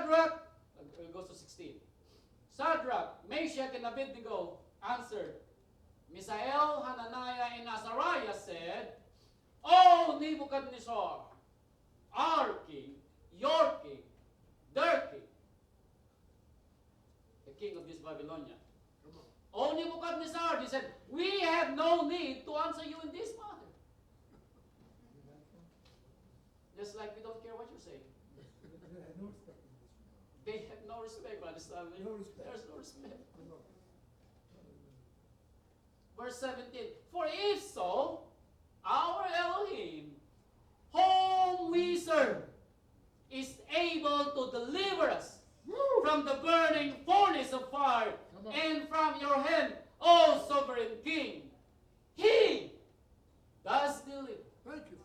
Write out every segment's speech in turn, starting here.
Shadrach, it goes to 16. Shadrach, Meshach, and Abednego answered. Misael, Hananiah, and Azariah said, O Nebuchadnezzar, our king, your king, their king, the king of this Babylonia. O Nebuchadnezzar, they said, we have no need to answer you in this matter. Just like we don't care what you say. They have no respect, brother Stanley. No respect. There's no respect. Verse 17, for if so, our Elohim, whom we serve, is able to deliver us from the burning furnace of fire and from your hand, O sovereign king. He does deliver. Thank you.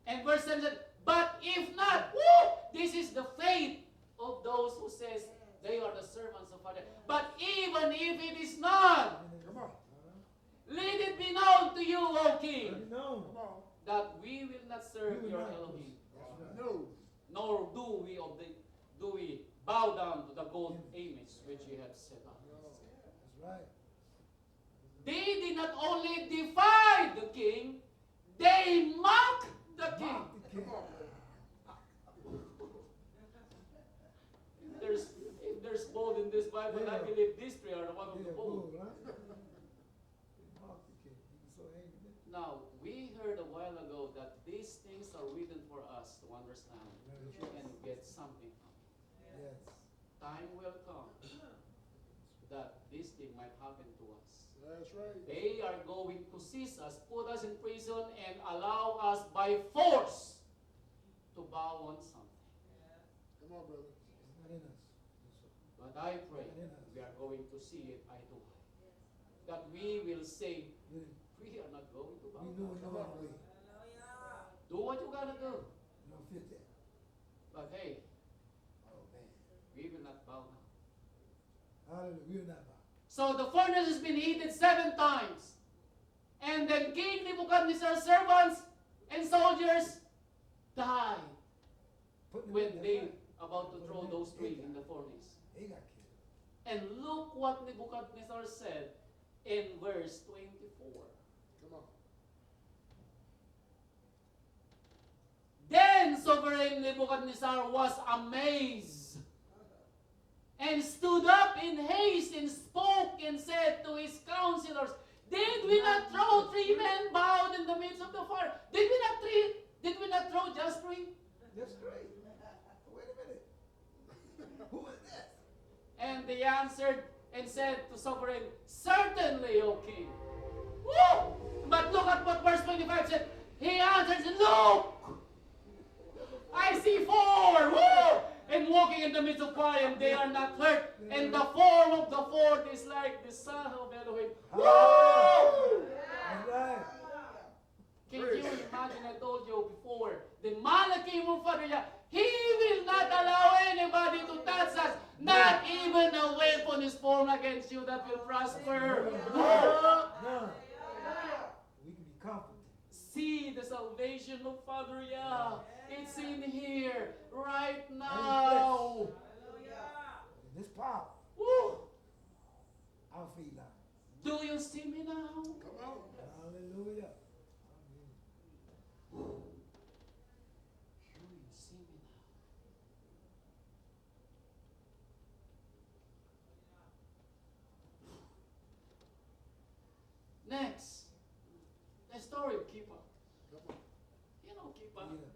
And verse 17, but if not, this is the fate of those who says they are the servants of Father. But even if it is not, let it be known to you, O king, that we will not serve your Elohim. No. Nor do we bow down to the gold image which you have set up. That's right. They did not only defy the king, they mocked the king. If there's bold in this Bible, I believe these three are the one of the bold. Now, we heard a while ago that these things are written for us to understand and get something from it. Yes. Time will come that this thing might happen to us. That's right. They are going to seize us, put us in prison, and allow us by force to bow on something. Come on, brother. It's not in us. But I pray we are going to see it eye to eye. That we will say, we are not going to bow down. Do what you gotta do. Don't fit that. But hey, Oh, man. we will not bow down. Hallelujah. We will not bow. So the furnace has been heated 7 times. And then King Nebuchadnezzar's servants and soldiers died when they about to throw those 3 in the furnace. He got killed. And look what Nebuchadnezzar said in verse 24. Come on. Then sovereign Nebuchadnezzar was amazed and stood up in haste and spoke and said to his counselors, did we not throw 3 men bowed in the midst of the fire? Did we not throw just 3? Just 3. Wait a minute. Who is this? And they answered and said to sovereign, certainly, O king. Woo! But look at what verse 25 said. He answered, look! I see 4! Woo! And walking in the midst of fire, and they are not hurt. And the form of the 4th is like the son of Elohim. Woo! That's right. Can you imagine? I told you before, the Malachim of Father Yahweh, he will not allow anybody to touch us. Not even a weapon is formed against you that will prosper. No. We can be confident. See the salvation of Father Yah. It's in here right now. In this power. Woo! I'll feed now. Do you see me now? Come on. Hallelujah. Do you see me now? Next, the story of Kippur. Come on. You know Kippur. Yeah.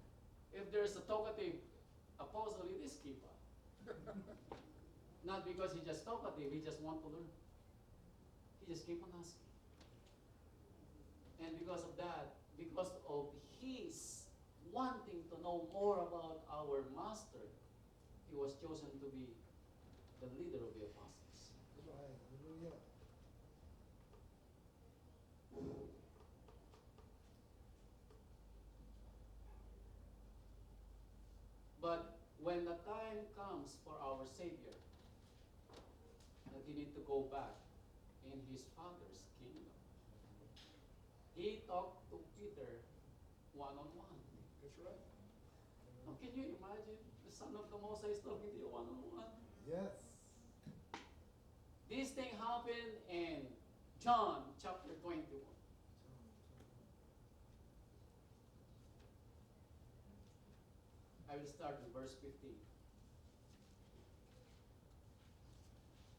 If there's a talkative apostle, it is Kippur. Not because he just talkative, he just want to learn. He just keep on asking. And because of that, because of his wanting to know more about our master, he was chosen to be the leader of the apostles. That's right. Hallelujah. But when the time comes for our Savior, that he need to go back in his Father's kingdom, he talked to Peter one-on-one. That's right. Can you imagine the Son of the Most High is talking to you one-on-one? Yes. This thing happened in John chapter 21. I will start in verse 15.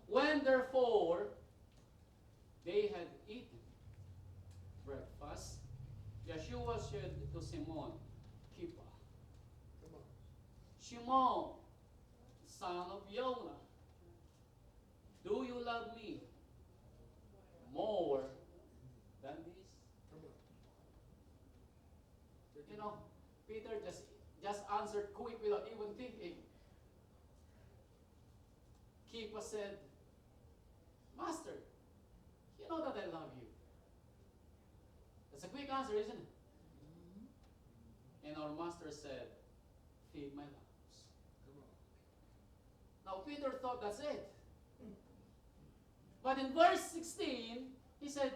When therefore they had eaten breakfast, Yeshua said to Simon, Kippa, Come on. Shimon, son of Yonah, do you love me more than this? Come on. You know, Peter just answered quick without even thinking. Kippa said, Master, you know that I love you. That's a quick answer, isn't it? And our master said, feed my lambs. Come on. Now Peter thought that's it. But in verse 16, he said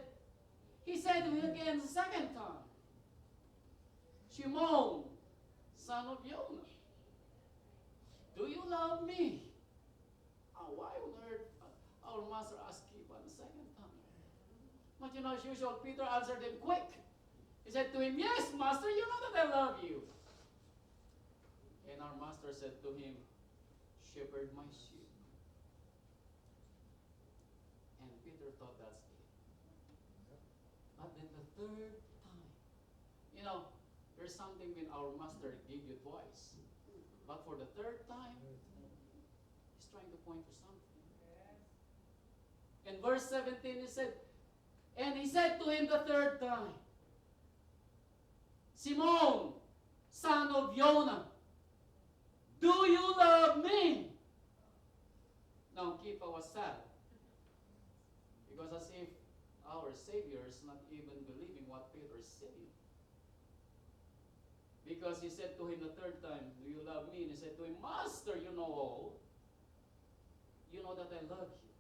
to him again the second time, Shimon, son of Yonah, do you love me? Oh, why on earth our master asked Kippa the second time? But you know, as usual, Peter answered him quick. He said to him, yes, master, you know that I love you. And our master said to him, shepherd my sheep. And Peter thought that's it. But then the third time, you know, there's something when our master gave you twice. But for the third time, he's trying to point to something. In verse 17, he said, and he said to him the third time, Simon, son of Yonah, do you love me? Now Kippa was sad, because as if our Savior is not even believing what Peter is saying. Because he said to him the third time, do you love me? And he said to him, Master, you know all. You know that I love you.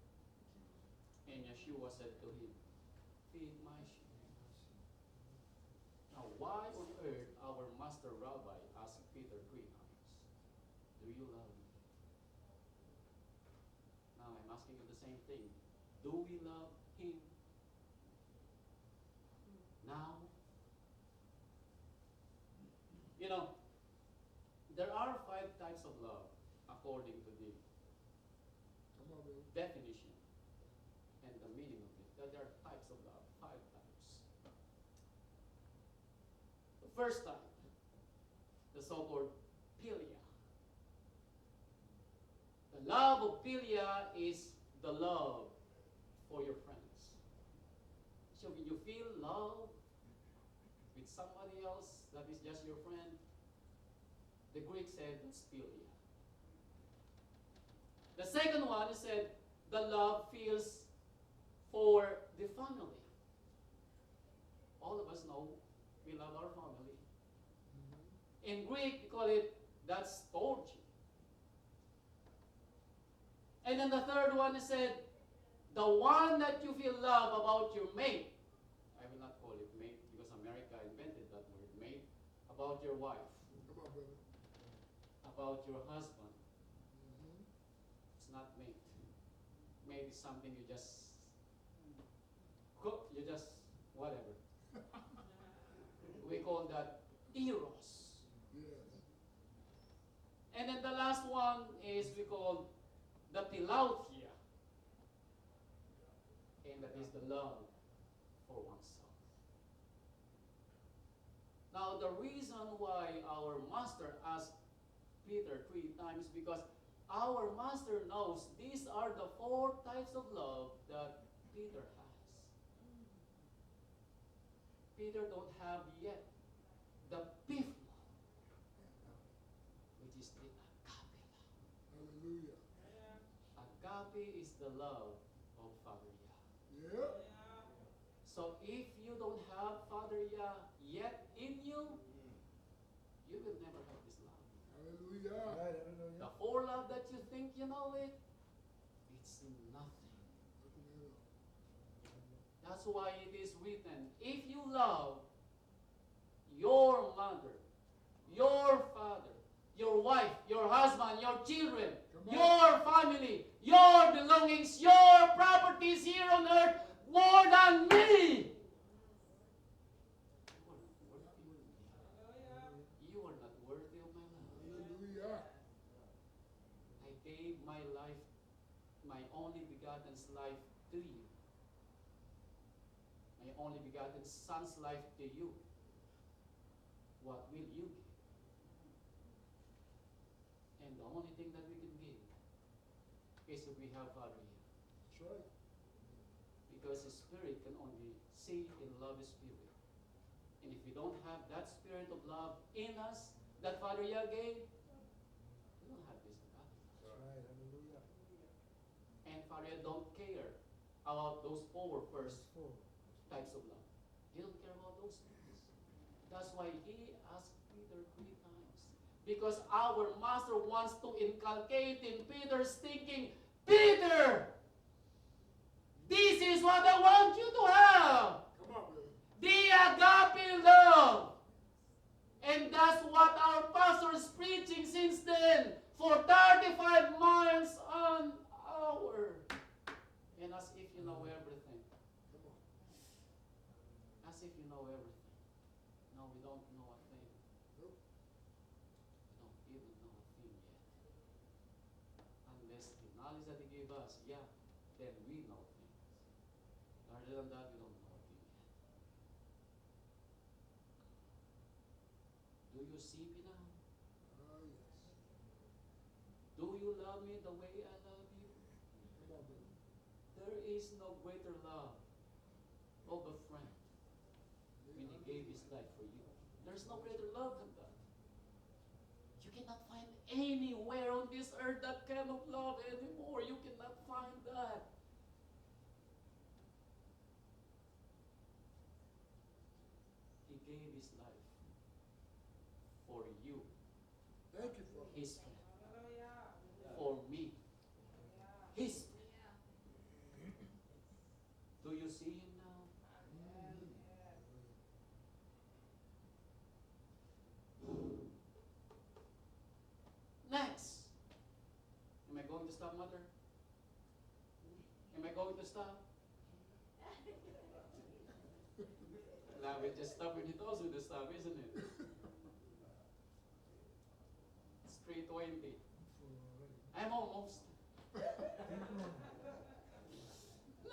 And Yeshua said to him, feed my sheep. Now, why on earth our master rabbi asked Peter 3 times, do you love me? Now, I'm asking you the same thing. Do we love him? Now, you know, there are 5 types of love according to the Come on, baby. definition and the meaning of it. That there are types of love, 5 types. The first type, the so-called philia. The love of philia is the love for your friends. So when you feel love with somebody else that is just your friend, the Greek said it's philia. The second one is said the love feels for the family. All of us know we love our family. In Greek, we call it that's storge. And then the third one is said the one that you feel love about your mate. I will not call it mate because America invented that word, mate. About your wife. Come on, brother. About your husband. It's not mate. Mate is something you just cook, you just whatever. We call that eros. Yes. And then the last one is we call the philautia. And that is the love for oneself. Now the reason why our master asked Peter 3 times because our master knows these are the 4 types of love that Peter has. Peter don't have yet the 5th one, which is the agape love. Hallelujah. Agape is the love of Father Yah. Yeah. So if you don't have Father Yah yet in you, you will never have this love. Hallelujah. Right, hallelujah. The 4 love that you think you know it, it's nothing. That's why it is written, if you love your mother, your father, your wife, your husband, your children, Come on. your family, your belongings, your properties here on earth more than me. You are not worthy of my love. Hallelujah. I gave my life, my only begotten's life to you. My only begotten son's life to you. What will you give? And the only thing that we can give is if we have Father Yahweh. That's right. Because His Spirit can only see and love His Spirit. And if we don't have that spirit of love in us, that Father Yahweh gave, we don't have this begotten. That's right. Hallelujah. And Father Yahweh don't care about those four first Four. types of love. He don't care about those things. That's why He asked Peter 3 times. Because our Master wants to inculcate in Peter's thinking, Peter, this is what I want you to have. Come on, brother. The agape love. And that's what our pastor is preaching since then for 35 miles an hour. And as if you know everything. Come on. As if you know everything. No, we don't know a thing. Nope. We don't even know a thing yet. Unless the knowledge that He gave us, yeah, then we know things. Other than that, we don't know a thing yet. Do you see me now? Oh, yes. Do you love me the way I love you? Come on, brother. There is no greater love of a friend when He gave His life for you. There's no greater love than that. You cannot find anywhere on this earth that kind of love anymore. You cannot find that. He gave His life for you, Thank you, Father. His friend, for me, His friend. Do you see Him now? Next. Am I going to stop, Mother? Am I going to stop? Now we just stop when He tells you to stop, isn't it? It's 3:20. I'm almost.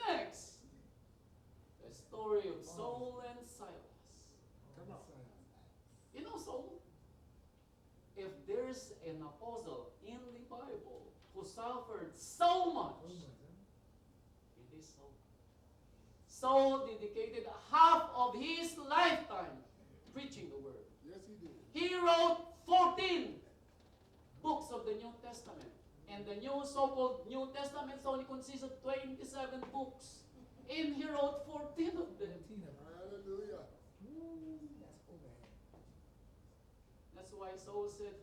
Next. The story of Saul and Silas. Come on. You know Saul? If there's an apostle in the Bible who suffered so much, it is Saul. Saul dedicated half of his lifetime preaching the word. Yes, he did. He wrote 14 books of the New Testament. And the new so-called New Testament only consists of 27 books. And he wrote 14 of them. Hallelujah. That's why Saul said,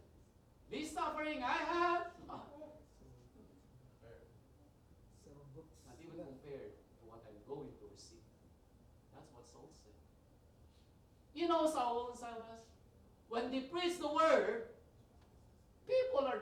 this suffering I had, not even compared to what I'm going to receive. That's what Saul said. You know Saul and Silas, when they preach the word, people are